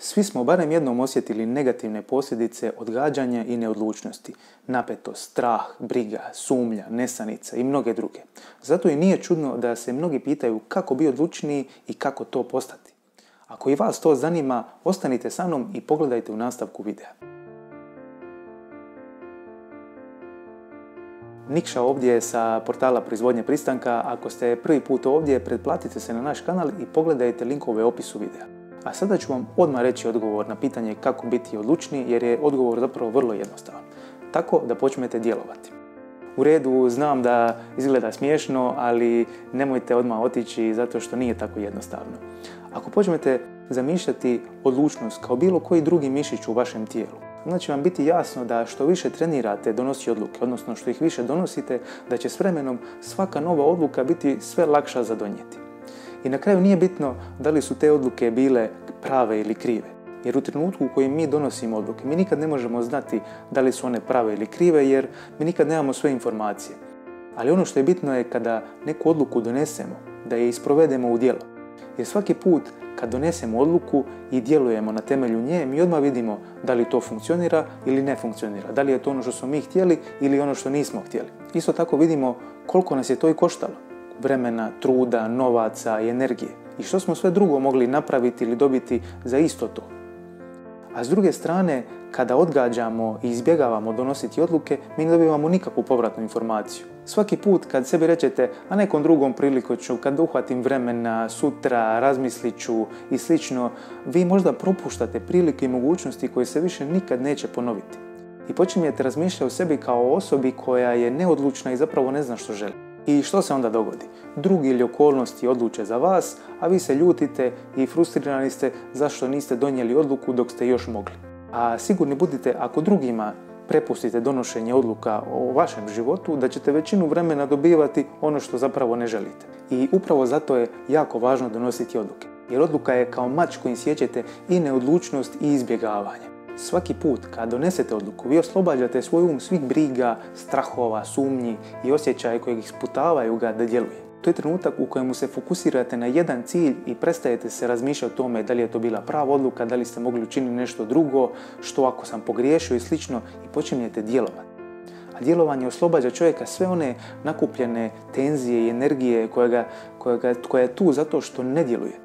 Svi smo barem jednom osjetili negativne posljedice odgađanja i neodlučnosti. Napetost, strah, briga, sumnja, nesanica i mnoge druge. Zato i nije čudno da se mnogi pitaju kako biti odlučniji i kako to postati. Ako i vas to zanima, ostanite sa mnom i pogledajte u nastavku videa. Nikša ovdje sa portala Proizvodnje pristanka. Ako ste prvi put ovdje, pretplatite se na naš kanal i pogledajte linkove u opisu videa. A sada ću vam odmah reći odgovor na pitanje kako biti odlučniji, jer je odgovor zapravo vrlo jednostavan. Tako da počnete djelovati. U redu, znam da izgleda smiješno, ali nemojte odmah otići zato što nije tako jednostavno. Ako počnete zamišljati odlučnost kao bilo koji drugi mišić u vašem tijelu, onda će vam biti jasno da što više trenirate donosi odluke, odnosno što ih više donosite, da će s vremenom svaka nova odluka biti sve lakša za donijeti. I na kraju nije bitno da li su te odluke bile prave ili krive. Jer u trenutku u kojem mi donosimo odluke, mi nikad ne možemo znati da li su one prave ili krive, jer mi nikad nemamo sve informacije. Ali ono što je bitno je kada neku odluku donesemo, da je isprovedemo u djelo. Jer svaki put kad donesemo odluku i djelujemo na temelju nje, mi odmah vidimo da li to funkcionira ili ne funkcionira. Da li je to ono što smo mi htjeli ili ono što nismo htjeli. Isto tako vidimo koliko nas je to i koštalo. Vremena, truda, novaca i energije. I što smo sve drugo mogli napraviti ili dobiti za isto to. A s druge strane, kada odgađamo i izbjegavamo donositi odluke, mi ne dobivamo nikakvu povratnu informaciju. Svaki put kad sebi rečete, a nekom drugom priliku ću, kad uhvatim vremena, sutra, razmislit ću i slično, vi možda propuštate prilike i mogućnosti koje se više nikad neće ponoviti. I počinjete razmišljati o sebi kao o osobi koja je neodlučna i zapravo ne zna što želi. I što se onda dogodi? Drugi ili okolnosti odluče za vas, a vi se ljutite i frustrirani ste zašto niste donijeli odluku dok ste još mogli. A sigurni budite, ako drugima prepustite donošenje odluka o vašem životu, da ćete većinu vremena dobivati ono što zapravo ne želite. I upravo zato je jako važno donositi odluke. Jer odluka je kao mač kojim sjećete i neodlučnost i izbjegavanje. Svaki put kad donesete odluku, vi oslobađate svoj um svih briga, strahova, sumnji i osjećaja kojeg isputavaju ga da djeluje. To je trenutak u kojemu se fokusirate na jedan cilj i prestajete se razmišljati o tome da li je to bila prava odluka, da li ste mogli učiniti nešto drugo, što ako sam pogriješio i slično, i počinjete djelovati. A djelovanje oslobađa čovjeka sve one nakupljene tenzije i energije koja je tu zato što ne djeluje.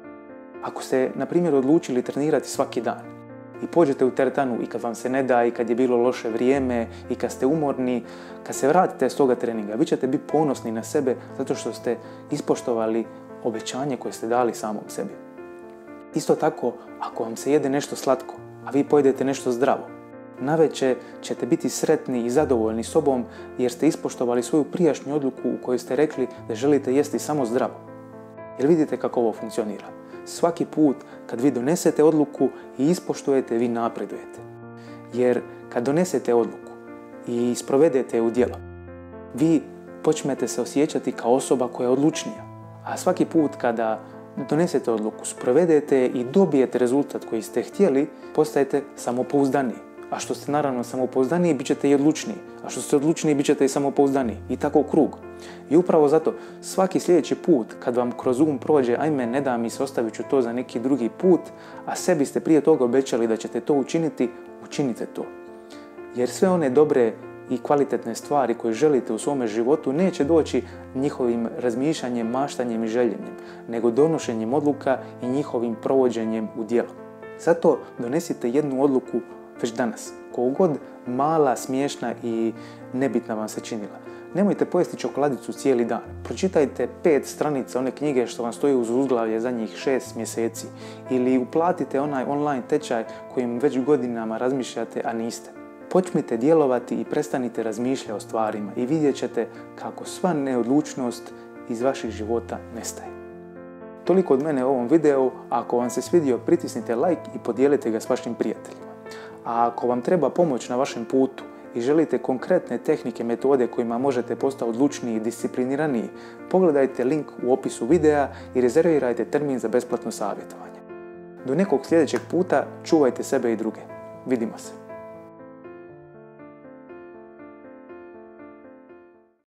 Ako ste, na primjer, odlučili trenirati svaki dan, i pođete u teretanu i kad vam se ne da i kad je bilo loše vrijeme i kad ste umorni, kad se vratite s toga treninga, vi ćete biti ponosni na sebe zato što ste ispoštovali obećanje koje ste dali samom sebi. Isto tako, ako vam se jede nešto slatko, a vi pojedete nešto zdravo, navečer ćete biti sretni i zadovoljni sobom jer ste ispoštovali svoju prijašnju odluku u kojoj ste rekli da želite jesti samo zdravo. Jer vidite kako ovo funkcionira. Svaki put kad vi donesete odluku i ispoštujete, vi napredujete. Jer kad donesete odluku i sprovedete je u djelo, vi počnete se osjećati kao osoba koja je odlučnija. A svaki put kada donesete odluku, sprovedete i dobijete rezultat koji ste htjeli, postajete samopouzdaniji. A što ste naravno samopouzdaniji, bit ćete i odlučniji. A što ste odlučniji, bit ćete i samopouzdaniji. I tako u krug. I upravo zato svaki sljedeći put kad vam kroz prođe, ajme ne da mi se, ostavit ću to za neki drugi put, a sebi ste prije toga obećali da ćete to učiniti, učinite to. Jer sve one dobre i kvalitetne stvari koje želite u svome životu neće doći njihovim razmišljanjem, maštanjem i željenjem, nego donošenjem odluka i njihovim provođenjem u djelo. Zato donesite jednu odluku već danas, koliko god mala, smiješna i nebitna vam se činila. Nemojte pojesti čokoladicu cijeli dan. Pročitajte 5 stranica one knjige što vam stoji uz uzglavlje zadnjih 6 mjeseci. Ili uplatite onaj online tečaj kojim već godinama razmišljate, a niste. Počnite djelovati i prestanite razmišljati o stvarima i vidjet ćete kako sva neodlučnost iz vaših života nestaje. Toliko od mene u ovom videu. Ako vam se svidio, pritisnite like i podijelite ga s vašim prijateljima. A ako vam treba pomoć na vašem putu i želite konkretne tehnike, metode kojima možete postati odlučniji i discipliniraniji, pogledajte link u opisu videa i rezervirajte termin za besplatno savjetovanje. Do nekog sljedećeg puta čuvajte sebe i druge. Vidimo se.